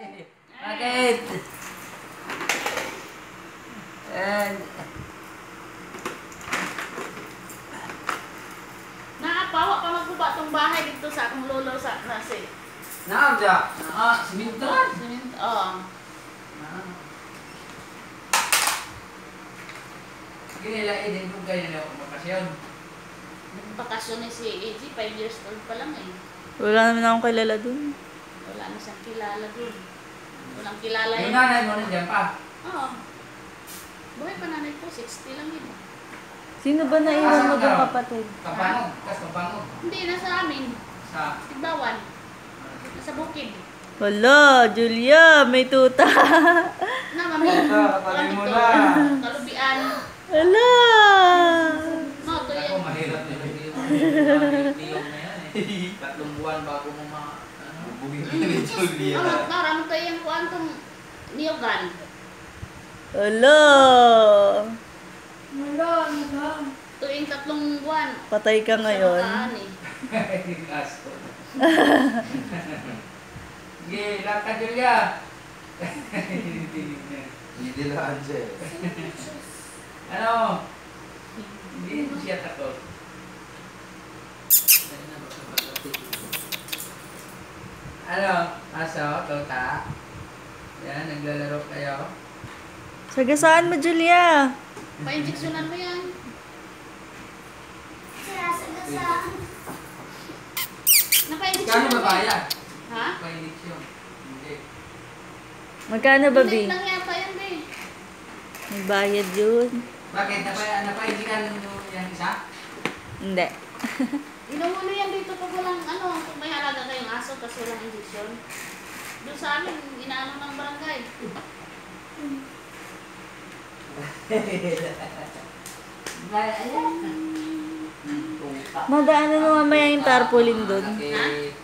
Bakit? Naapawa pa magbuba tong bahay dito sa akong lolo sa nasi. Naam siya. Simintuan. Oo. Ginila din kung ganyan na bakasyon. Bakasyon ni si AG, 5 years old pa lang eh. Wala naman akong kilala dun. Wala na siyang kilala dun. Walang kilala Yung yun. nanay mo nandiyan pa. Oo. Buhay pa nanay ko, 60 lang yun. Sino ba naiwan mo dun kapatid? Kapangog. Kapangog. Hindi, nasa amin. Sa... Tigbawan. Nasa bukid. Wala, Julia, may tuta. Na, mami. Katabi mo na. Kalubian. Wala. No, to Ako, yan. mahirap nila dito. Tiyong na yan eh. 3 buwan bago mo bubugin ka ni Julia. Maraming to yung kuwantong niyogan. Wala. Tuwing 3 buwan. Patay ka ngayon. Sa eh. Asko. Sige, lakad Julia. Hindi lang siya. Ano? Hindi siya takot. Ano? Aso? Tota? Yan, naglalaro kayo. Sagasaan mo, Julia. Pa-injeksyonan mo yan. Kano Napa-injeksyonan ba bayad? Ha? Pa-injection. Hindi. Magkano ba, Hindi Bi? lang yata yan, be. May bayad yun. Bakit? Napa-injection mo yung isa? Hindi. Inuulo yan dito pag walang ano, kung may halaga kayong aso kasi walang injeksyon. Doon sa amin, inaano ng barangay. Madaanan mo mamaya yung tarpaulin dun. Okay.